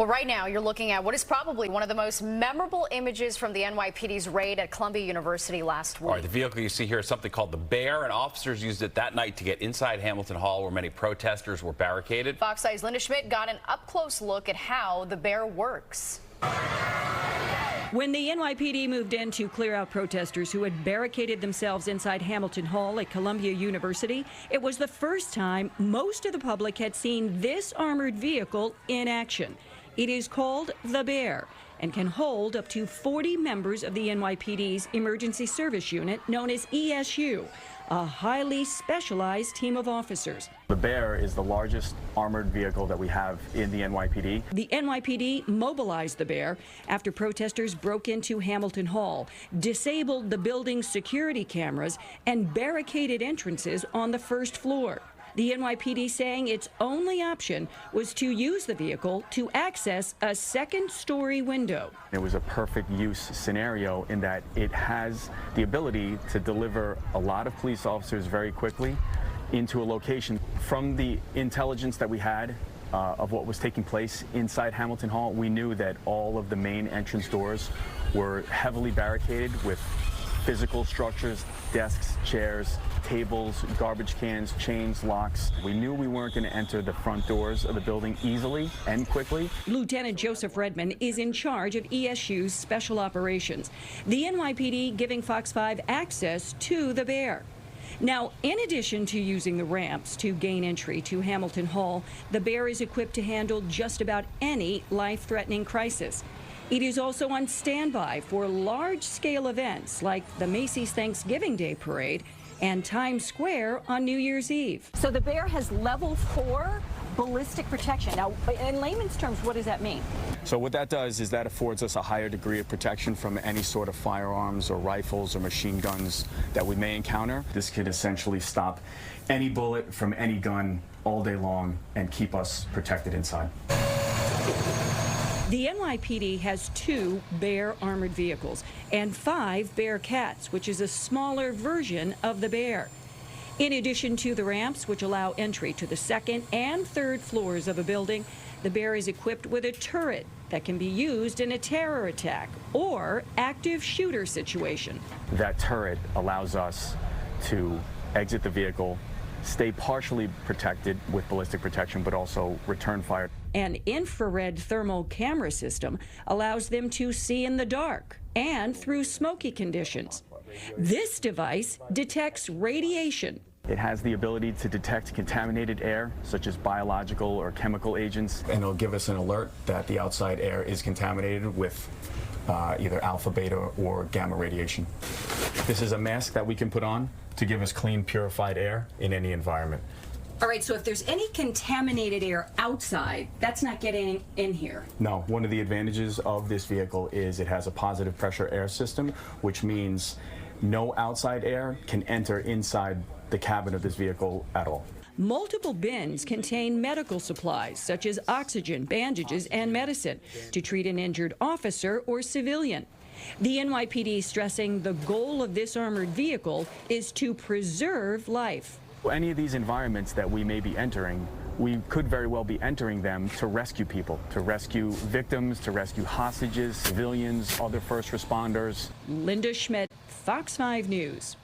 Well, right now you're looking at what is probably one of the most memorable images from the NYPD's raid at Columbia University last week. All right, the vehicle you see here is something called the Bear, and officers used it that night to get inside Hamilton Hall where many protesters were barricaded. Fox 5's Linda Schmidt got an up-close look at how the Bear works. When the NYPD moved in to clear out protesters who had barricaded themselves inside Hamilton Hall at Columbia University, it was the first time most of the public had seen this armored vehicle in action. It is called the Bear and can hold up to 40 members of the NYPD's Emergency Service Unit, known as ESU, a highly specialized team of officers. The Bear is the largest armored vehicle that we have in the NYPD. The NYPD mobilized the Bear after protesters broke into Hamilton Hall, disabled the building's security cameras, and barricaded entrances on the first floor. The NYPD saying its only option was to use the vehicle to access a second-story window. It was a perfect use scenario in that it has the ability to deliver a lot of police officers very quickly into a location. From the intelligence that we had of what was taking place inside Hamilton Hall, we knew that all of the main entrance doors were heavily barricaded with physical structures, desks, chairs, tables, garbage cans, chains, locks. We knew we weren't going to enter the front doors of the building easily and quickly. Lieutenant Joseph Redman is in charge of ESU's special operations. The NYPD giving Fox 5 access to the Bear. Now, in addition to using the ramps to gain entry to Hamilton Hall, the Bear is equipped to handle just about any life-threatening crisis. It is also on standby for large-scale events like the Macy's Thanksgiving Day Parade and Times Square on New Year's Eve. So the Bear has level 4 ballistic protection. Now, in layman's terms, what does that mean? So what that does is that affords us a higher degree of protection from any sort of firearms or rifles or machine guns that we may encounter. This could essentially stop any bullet from any gun all day long and keep us protected inside. The NYPD has 2 Bear armored vehicles and 5 Bearcats, which is a smaller version of the Bear. In addition to the ramps, which allow entry to the 2nd and 3rd floors of a building, the Bear is equipped with a turret that can be used in a terror attack or active shooter situation. That turret allows us to exit the vehicle, stay partially protected with ballistic protection, but also return fire. An infrared thermal camera system allows them to see in the dark and through smoky conditions. This device detects radiation. It has the ability to detect contaminated air, such as biological or chemical agents, and it'll give us an alert that the outside air is contaminated with either alpha, beta, or gamma radiation. This is a mask that we can put on to give us clean, purified air in any environment. All right, so if there's any contaminated air outside, that's not getting in here. No, one of the advantages of this vehicle is it has a positive pressure air system, which means no outside air can enter inside the cabin of this vehicle at all. Multiple bins contain medical supplies such as oxygen, bandages, and medicine to treat an injured officer or civilian. The NYPD stressing the goal of this armored vehicle is to preserve life. Any of these environments that we may be entering, we could very well be entering them to rescue people, to rescue victims, to rescue hostages, civilians, other first responders. Linda Schmidt, Fox 5 News.